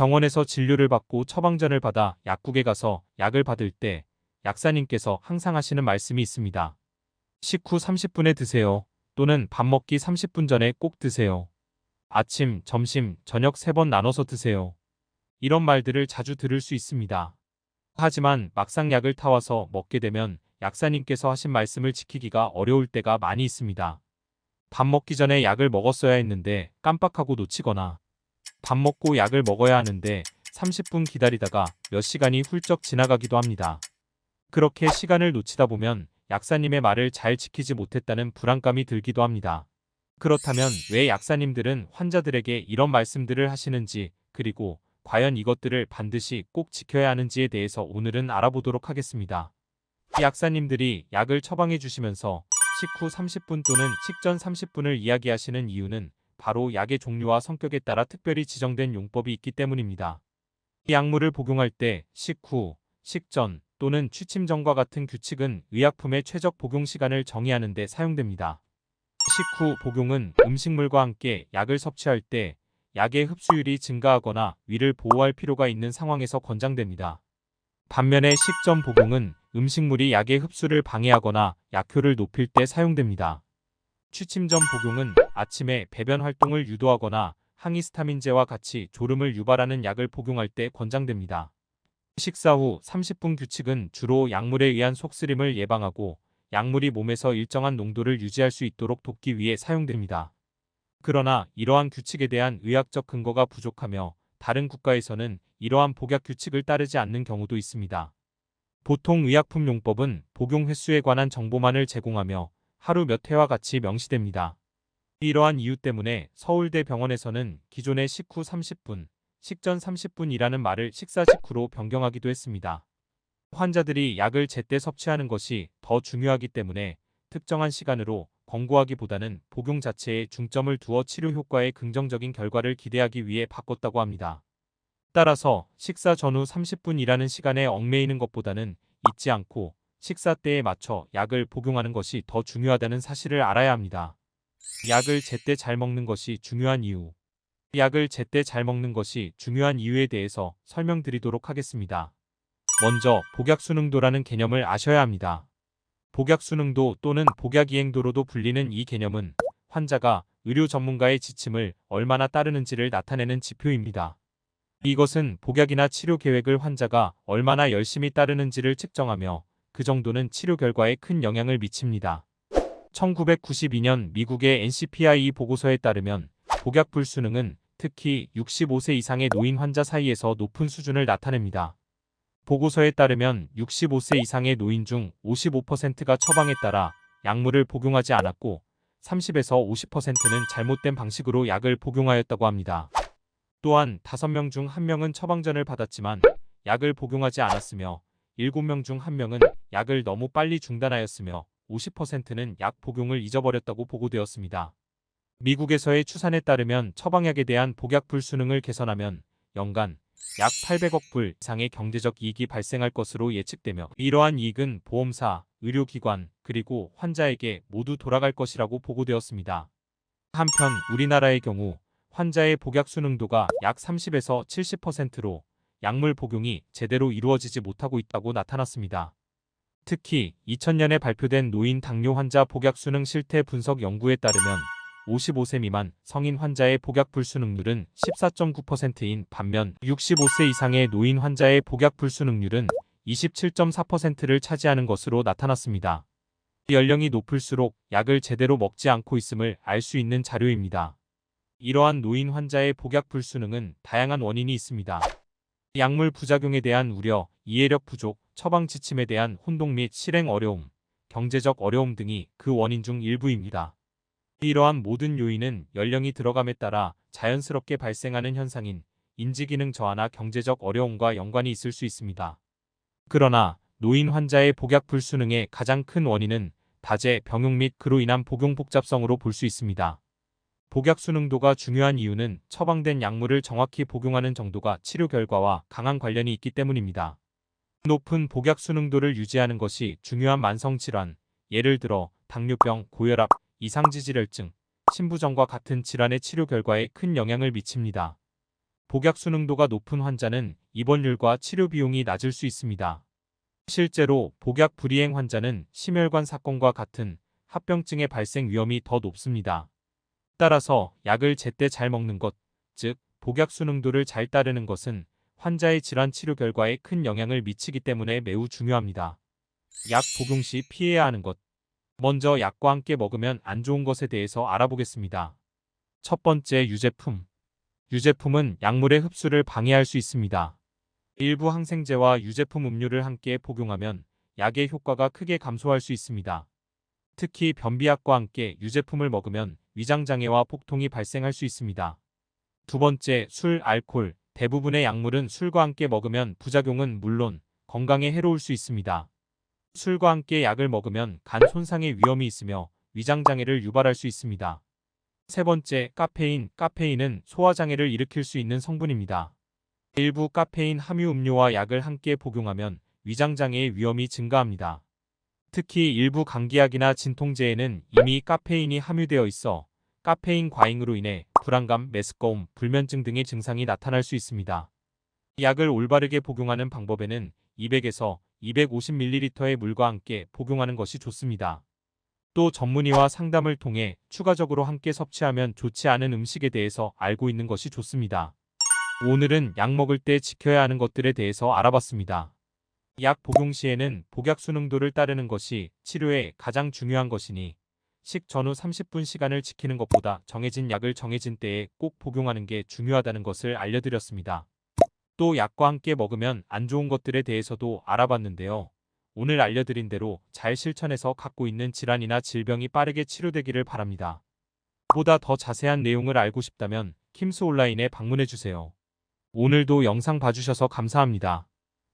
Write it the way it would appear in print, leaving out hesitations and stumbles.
병원에서 진료를 받고 처방전을 받아 약국에 가서 약을 받을 때 약사님께서 항상 하시는 말씀이 있습니다. 식후 30분에 드세요. 또는 밥 먹기 30분 전에 꼭 드세요. 아침, 점심, 저녁 3번 나눠서 드세요. 이런 말들을 자주 들을 수 있습니다. 하지만 막상 약을 타와서 먹게 되면 약사님께서 하신 말씀을 지키기가 어려울 때가 많이 있습니다. 밥 먹기 전에 약을 먹었어야 했는데 깜빡하고 놓치거나 밥 먹고 약을 먹어야 하는데 30분 기다리다가 몇 시간이 훌쩍 지나가기도 합니다. 그렇게 시간을 놓치다 보면 약사님의 말을 잘 지키지 못했다는 불안감이 들기도 합니다. 그렇다면 왜 약사님들은 환자들에게 이런 말씀들을 하시는지, 그리고 과연 이것들을 반드시 꼭 지켜야 하는지에 대해서 오늘은 알아보도록 하겠습니다. 약사님들이 약을 처방해 주시면서 식후 30분 또는 식전 30분을 이야기하시는 이유는 바로 약의 종류와 성격에 따라 특별히 지정된 용법이 있기 때문입니다. 이 약물을 복용할 때 식후, 식전 또는 취침 전과 같은 규칙은 의약품의 최적 복용 시간을 정의하는 데 사용됩니다. 식후 복용은 음식물과 함께 약을 섭취할 때 약의 흡수율이 증가하거나 위를 보호할 필요가 있는 상황에서 권장됩니다. 반면에 식전 복용은 음식물이 약의 흡수를 방해하거나 약효를 높일 때 사용됩니다. 취침 전 복용은 아침에 배변 활동을 유도하거나 항히스타민제와 같이 졸음을 유발하는 약을 복용할 때 권장됩니다. 식사 후 30분 규칙은 주로 약물에 의한 속쓰림을 예방하고 약물이 몸에서 일정한 농도를 유지할 수 있도록 돕기 위해 사용됩니다. 그러나 이러한 규칙에 대한 의학적 근거가 부족하며 다른 국가에서는 이러한 복약 규칙을 따르지 않는 경우도 있습니다. 보통 의약품 용법은 복용 횟수에 관한 정보만을 제공하며 하루 몇 회와 같이 명시됩니다. 이러한 이유 때문에 서울대 병원에서는 기존의 식후 30분, 식전 30분이라는 말을 식사 직후로 변경하기도 했습니다. 환자들이 약을 제때 섭취하는 것이 더 중요하기 때문에 특정한 시간으로 권고하기보다는 복용 자체에 중점을 두어 치료 효과의 긍정적인 결과를 기대하기 위해 바꿨다고 합니다. 따라서 식사 전후 30분이라는 시간에 얽매이는 것보다는 잊지 않고 식사 때에 맞춰 약을 복용하는 것이 더 중요하다는 사실을 알아야 합니다. 약을 제때 잘 먹는 것이 중요한 이유. 약을 제때 잘 먹는 것이 중요한 이유에 대해서 설명드리도록 하겠습니다. 먼저 복약순응도라는 개념을 아셔야 합니다. 복약순응도 또는 복약이행도로도 불리는 이 개념은 환자가 의료 전문가의 지침을 얼마나 따르는지를 나타내는 지표입니다. 이것은 복약이나 치료 계획을 환자가 얼마나 열심히 따르는지를 측정하며 그 정도는 치료 결과에 큰 영향을 미칩니다. 1992년 미국의 NCPI 보고서에 따르면 복약 불순응은 특히 65세 이상의 노인 환자 사이에서 높은 수준을 나타냅니다. 보고서에 따르면 65세 이상의 노인 중 55%가 처방에 따라 약물을 복용하지 않았고 30에서 50%는 잘못된 방식으로 약을 복용하였다고 합니다. 또한 5명 중 1명은 처방전을 받았지만 약을 복용하지 않았으며 7명 중 1명은 약을 너무 빨리 중단하였으며 50%는 약 복용을 잊어버렸다고 보고되었습니다. 미국에서의 추산에 따르면 처방약에 대한 복약 불순응을 개선하면 연간 약 800억 불 이상의 경제적 이익이 발생할 것으로 예측되며 이러한 이익은 보험사, 의료기관, 그리고 환자에게 모두 돌아갈 것이라고 보고되었습니다. 한편 우리나라의 경우 환자의 복약 순응도가 약 30에서 70%로 약물 복용이 제대로 이루어지지 못하고 있다고 나타났습니다. 특히 2000년에 발표된 노인 당뇨 환자 복약 순응 실태 분석 연구에 따르면 55세 미만 성인 환자의 복약 불순응률은 14.9%인 반면 65세 이상의 노인 환자의 복약 불순응률은 27.4%를 차지하는 것으로 나타났습니다. 연령이 높을수록 약을 제대로 먹지 않고 있음을 알 수 있는 자료입니다. 이러한 노인 환자의 복약 불순응은 다양한 원인이 있습니다. 약물 부작용에 대한 우려, 이해력 부족, 처방 지침에 대한 혼동 및 실행 어려움, 경제적 어려움 등이 그 원인 중 일부입니다. 이러한 모든 요인은 연령이 들어감에 따라 자연스럽게 발생하는 현상인 인지기능 저하나 경제적 어려움과 연관이 있을 수 있습니다. 그러나 노인 환자의 복약 불순응의 가장 큰 원인은 다제, 병용 및 그로 인한 복용 복잡성으로 볼 수 있습니다. 복약 순응도가 중요한 이유는 처방된 약물을 정확히 복용하는 정도가 치료 결과와 강한 관련이 있기 때문입니다. 높은 복약 순응도를 유지하는 것이 중요한 만성질환, 예를 들어 당뇨병, 고혈압, 이상지질혈증, 신부전과 같은 질환의 치료 결과에 큰 영향을 미칩니다. 복약수 능도가 높은 환자는 입원율과 치료 비용이 낮을 수 있습니다. 실제로 복약 불이행 환자는 심혈관 사건과 같은 합병증의 발생 위험이 더 높습니다. 따라서 약을 제때 잘 먹는 것, 즉 복약수 능도를 잘 따르는 것은 환자의 질환 치료 결과에 큰 영향을 미치기 때문에 매우 중요합니다. 약 복용 시 피해야 하는 것. 먼저 약과 함께 먹으면 안 좋은 것에 대해서 알아보겠습니다. 첫 번째, 유제품. 유제품은 약물의 흡수를 방해할 수 있습니다. 일부 항생제와 유제품 음료를 함께 복용하면 약의 효과가 크게 감소할 수 있습니다. 특히 변비약과 함께 유제품을 먹으면 위장장애와 복통이 발생할 수 있습니다. 두 번째, 술, 알코올. 대부분의 약물은 술과 함께 먹으면 부작용은 물론 건강에 해로울 수 있습니다. 술과 함께 약을 먹으면 간 손상의 위험이 있으며 위장장애를 유발할 수 있습니다. 세 번째, 카페인. 카페인은 소화장애를 일으킬 수 있는 성분입니다. 일부 카페인 함유 음료와 약을 함께 복용하면 위장장애의 위험이 증가합니다. 특히 일부 감기약이나 진통제에는 이미 카페인이 함유되어 있어 카페인 과잉으로 인해 불안감, 메스꺼움, 불면증 등의 증상이 나타날 수 있습니다. 약을 올바르게 복용하는 방법에는 200에서 250ml의 물과 함께 복용하는 것이 좋습니다. 또 전문의와 상담을 통해 추가적으로 함께 섭취하면 좋지 않은 음식에 대해서 알고 있는 것이 좋습니다. 오늘은 약 먹을 때 지켜야 하는 것들에 대해서 알아봤습니다. 약 복용 시에는 복약수 능도를 따르는 것이 치료에 가장 중요한 것이니 식전후 30분 시간을 지키는 것보다 정해진 약을 정해진 때에 꼭 복용하는 게 중요하다는 것을 알려드렸습니다. 또 약과 함께 먹으면 안 좋은 것들에 대해서도 알아봤는데요. 오늘 알려드린 대로 잘 실천해서 갖고 있는 질환이나 질병이 빠르게 치료되기를 바랍니다. 보다 더 자세한 내용을 알고 싶다면 킴스 온라인에 방문해주세요. 오늘도 영상 봐주셔서 감사합니다.